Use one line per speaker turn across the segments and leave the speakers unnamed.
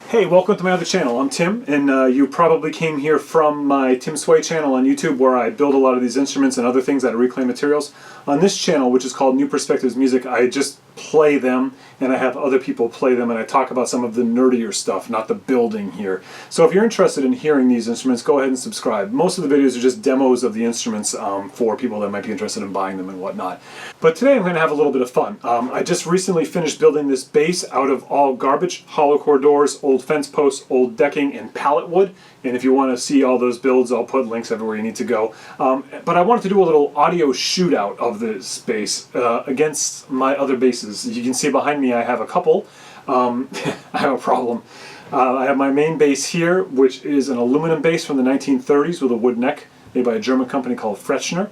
Hey, welcome to my other channel. I'm Tim, and you probably came here from my Tim Sway channel on YouTube, where I build a lot of these instruments and other things out of reclaimed materials. On this channel, which is called New Perspectives Music, I just play them, and I have other people play them, and I talk about some of the nerdier stuff, not the building here. So if you're interested in hearing these instruments, go ahead and subscribe. Most of the videos are just demos of the instruments for people that might be interested in buying them and whatnot. But today I'm going to have a little bit of fun. I just recently finished building this bass out of all garbage, hollow core doors, old fence posts, old decking, and pallet wood. And if you want to see all those builds, I'll put links everywhere you need to go. But I wanted to do a little audio shootout of this bass against my other basses. As you can see behind me, I have a couple. I have a problem. I have my main bass here, which is an aluminum bass from the 1930s with a wood neck, made by a German company called Frechner.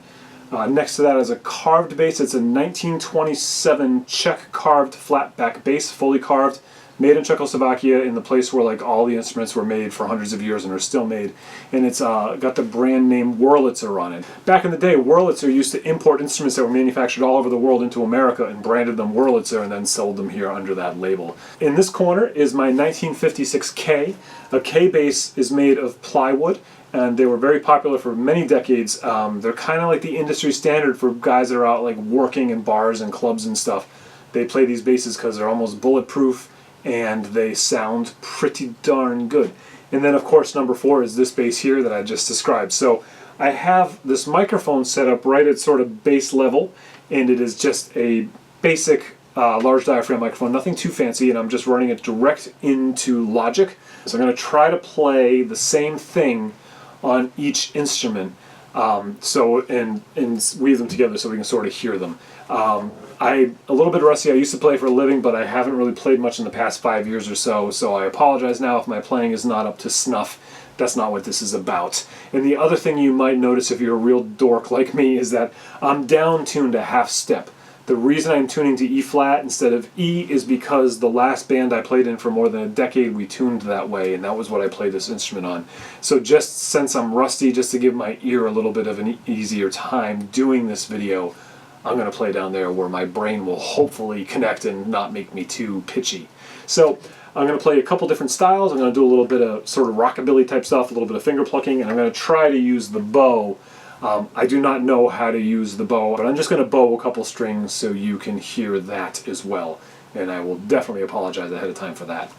Next to that is a carved bass. It's a 1927 Czech carved flat back bass, fully carved, made in Czechoslovakia, in the place where like all the instruments were made for hundreds of years and are still made. And it's got the brand name Wurlitzer on it. Back in the day, Wurlitzer used to import instruments that were manufactured all over the world into America and branded them Wurlitzer and then sold them here under that label. In this corner is my 1956 K. A K bass is made of plywood, and they were very popular for many decades. They're kind of like the industry standard for guys that are out like working in bars and clubs and stuff. They play these basses because they're almost bulletproof and they sound pretty darn good. And then of course number 4 is this bass here that I just described. So I have this microphone set up right at sort of bass level, and it is just a basic large diaphragm microphone, nothing too fancy, and I'm just running it direct into Logic. So I'm going to try to play the same thing on each instrument, and weave them together so we can sort of hear them. I'm a little bit rusty. I used to play for a living, but I haven't really played much in the past 5 years or so, so I apologize now if my playing is not up to snuff. That's not what this is about. And the other thing you might notice if you're a real dork like me is that I'm down-tuned a half step. The reason I'm tuning to E flat instead of E is because the last band I played in for more than a decade, we tuned that way, and that was what I played this instrument on. So just since I'm rusty, just to give my ear a little bit of an easier time doing this video, I'm going to play down there where my brain will hopefully connect and not make me too pitchy. So I'm going to play a couple different styles. I'm going to do a little bit of sort of rockabilly type stuff, a little bit of finger plucking, and I'm going to try to use the bow. I do not know how to use the bow, but I'm just going to bow a couple strings so you can hear that as well. And I will definitely apologize ahead of time for that.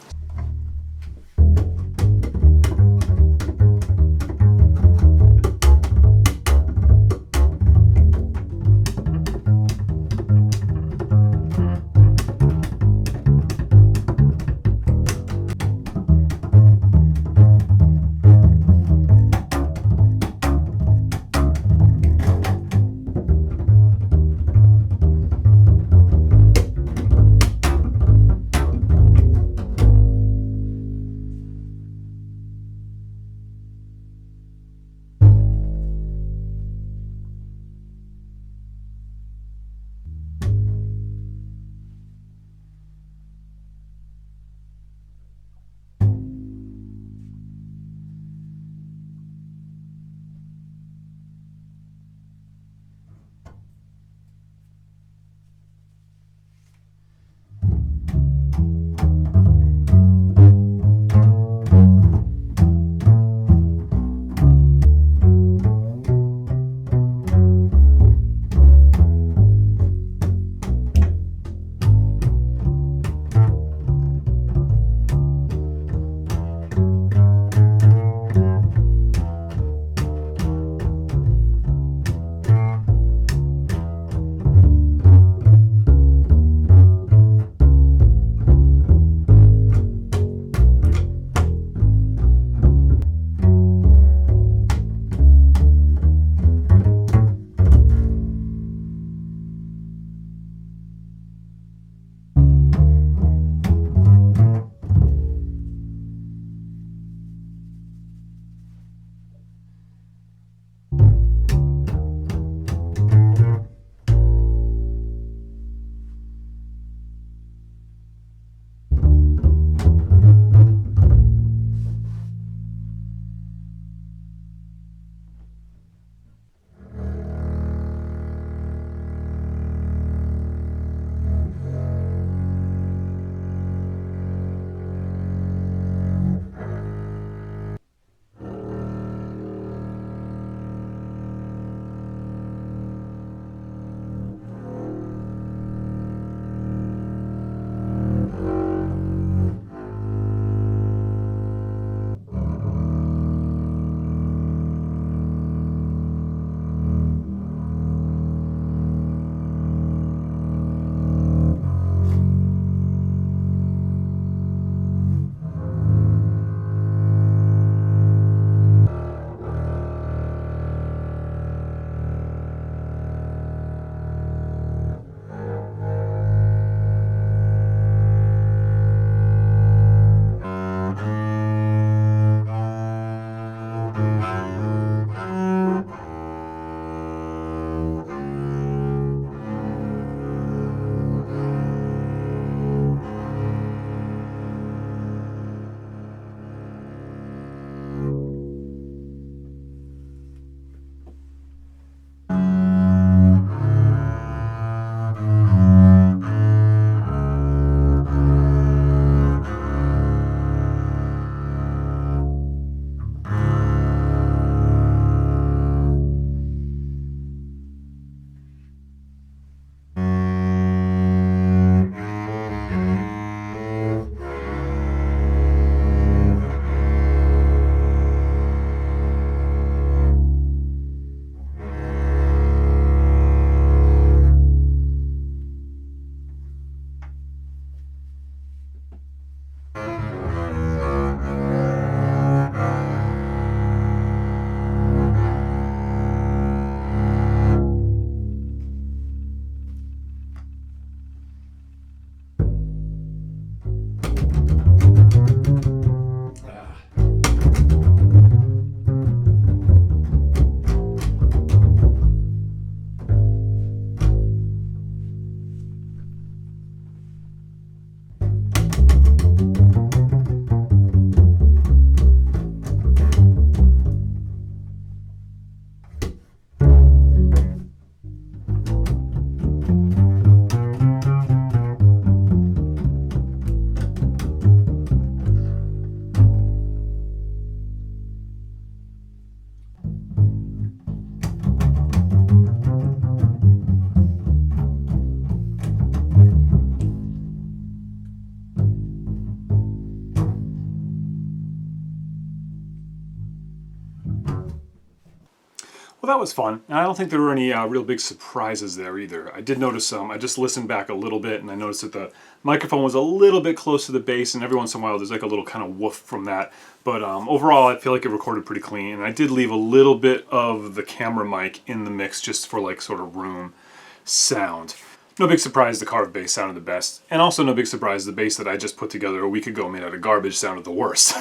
Well, that was fun. And I don't think there were any real big surprises there either. I did notice I just listened back a little bit and I noticed that the microphone was a little bit close to the bass, and every once in a while there's like a little kind of woof from that. But overall, I feel like it recorded pretty clean. And I did leave a little bit of the camera mic in the mix just for like sort of room sound. No big surprise the carved bass sounded the best, and also no big surprise the bass that I just put together a week ago made out of garbage sounded the worst.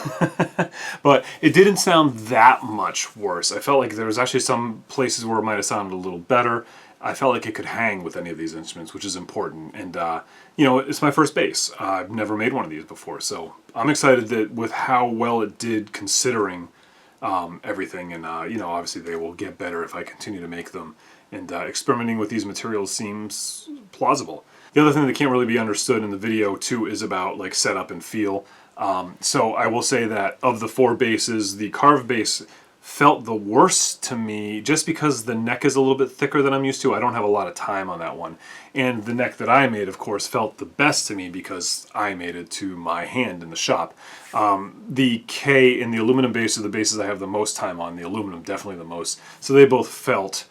But it didn't sound that much worse. I felt like there was actually some places where it might have sounded a little better. I felt like it could hang with any of these instruments, which is important. And you know, it's my first bass. I've never made one of these before, so I'm excited that with how well it did considering everything. And you know, obviously they will get better if I continue to make them. And experimenting with these materials seems plausible. The other thing that can't really be understood in the video too is about like setup and feel. So I will say that of the 4 basses, the carved bass felt the worst to me just because the neck is a little bit thicker than I'm used to. I don't have a lot of time on that one. And the neck that I made, of course, felt the best to me because I made it to my hand in the shop. The K and the aluminum bass are the basses I have the most time on. The aluminum definitely the most. So they both felt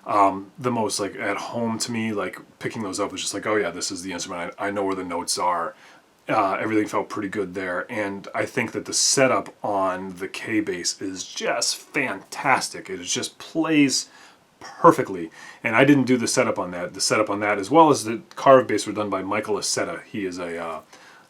the most like at home to me. Like picking those up was just like, oh yeah, this is the instrument. I know where the notes are. Everything felt pretty good there, and I think that the setup on the K bass is just fantastic. It just plays perfectly, and I didn't do the setup on that. The setup on that, as well as the carved bass, were done by Michael Aceta. He is a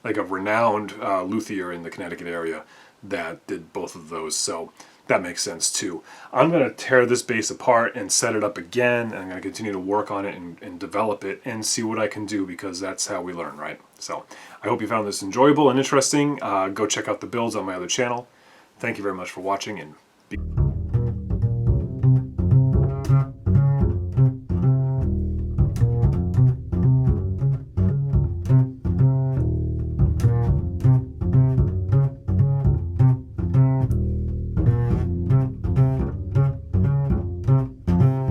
like a renowned luthier in the Connecticut area that did both of those, so that makes sense too. I'm going to tear this bass apart and set it up again, and I'm going to continue to work on it and develop it and see what I can do, because that's how we learn, right? So I hope you found this enjoyable and interesting. Go check out the builds on my other channel. Thank you very much for watching, and